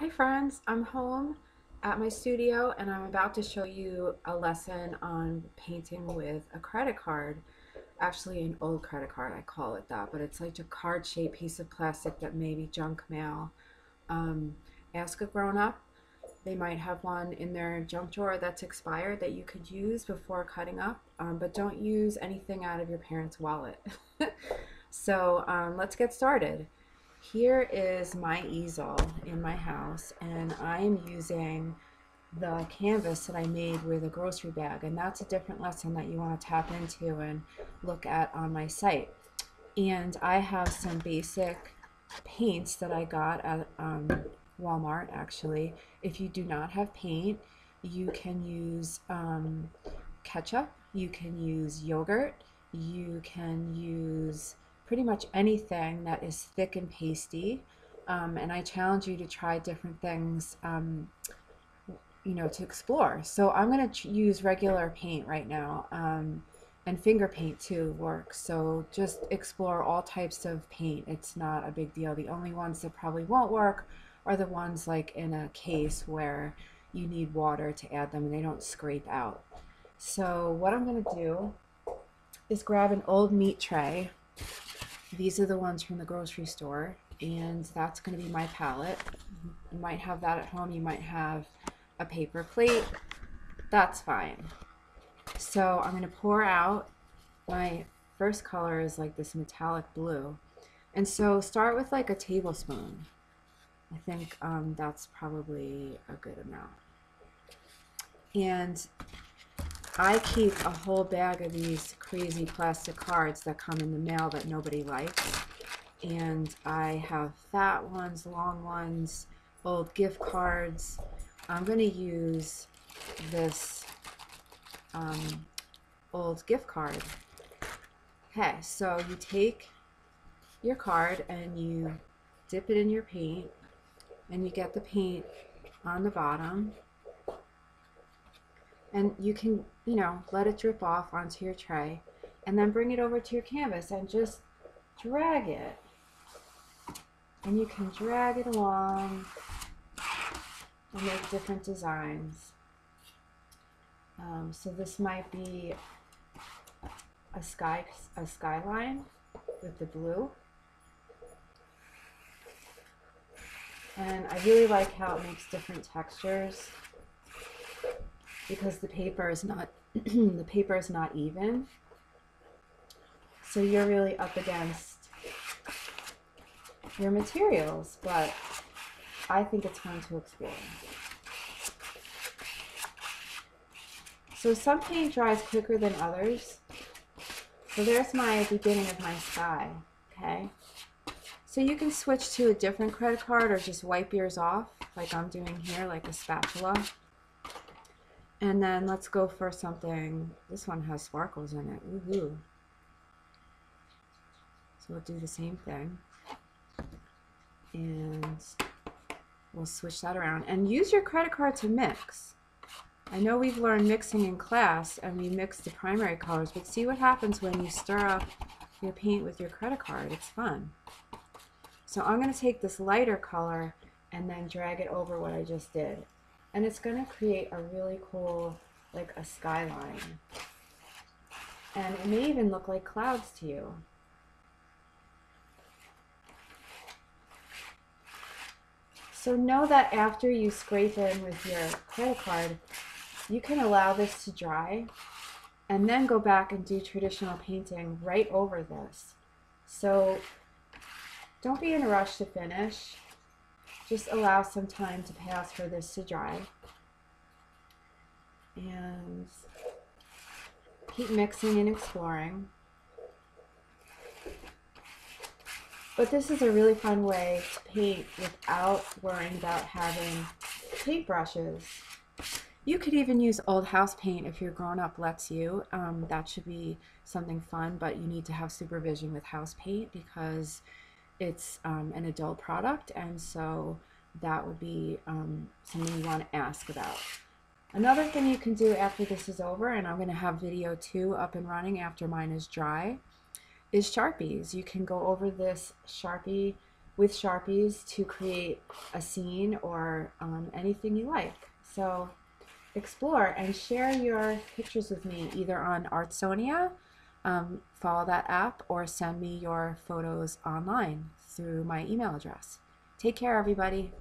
Hi friends, I'm home at my studio and I'm about to show you a lesson on painting with a credit card. Actually an old credit card, I call it that, but it's like a card-shaped piece of plastic that may be junk mail. Um, Ask a grown-up. They might have one in their junk drawer that's expired that you could use before cutting up, but don't use anything out of your parents' wallet. So let's get started. Here is my easel in my house, and I'm using the canvas that I made with a grocery bag, and that's a different lesson that you want to tap into and look at on my site. And I have some basic paints that I got at Walmart actually. If you do not have paint, you can use ketchup, you can use yogurt, you can use pretty much anything that is thick and pasty. And I challenge you to try different things, to explore. So I'm going to use regular paint right now, and finger paint too works. So just explore all types of paint. It's not a big deal. The only ones that probably won't work are the ones like in a case where you need water to add them and they don't scrape out. So what I'm going to do is grab an old meat tray. These are the ones from the grocery store, and that's going to be my palette. You might have that at home. You might have a paper plate. That's fine. So I'm going to pour out. My first color is like this metallic blue. And so start with like a tablespoon. I think that's probably a good amount. And I keep a whole bag of these crazy plastic cards that come in the mail that nobody likes. And I have fat ones, long ones, old gift cards. I'm going to use this old gift card. Okay, so you take your card and you dip it in your paint, and you get the paint on the bottom, and you can, let it drip off onto your tray, and then bring it over to your canvas and just drag it. And you can drag it along and make different designs. So this might be a skyline with the blue. And I really like how it makes different textures because the paper is not the paper is not even. So you're really up against your materials, but I think it's fun to explore. So some paint dries quicker than others. So there's my beginning of my sky, okay? So you can switch to a different credit card or just wipe yours off like I'm doing here, like a spatula. And then let's go for something, this one has sparkles in it, woohoo. So we'll do the same thing. And we'll switch that around. And use your credit card to mix. I know we've learned mixing in class and we mix the primary colors, but see what happens when you stir up your paint with your credit card. It's fun. So I'm going to take this lighter color and then drag it over what I just did. And it's going to create a really cool, like a skyline. And it may even look like clouds to you. So know that after you scrape in with your credit card, you can allow this to dry and then go back and do traditional painting right over this. So don't be in a rush to finish. Just allow some time to pass for this to dry. And keep mixing and exploring. But this is a really fun way to paint without worrying about having paintbrushes. You could even use old house paint if your grown-up lets you. That should be something fun, but you need to have supervision with house paint because it's an adult product, and so that would be something you want to ask about. Another thing you can do after this is over, and I'm going to have video 2 up and running after mine is dry, is Sharpies. You can go over this Sharpie with Sharpies to create a scene or anything you like. So explore and share your pictures with me either on Artsonia, follow that app, or send me your photos online through my email address. Take care, everybody.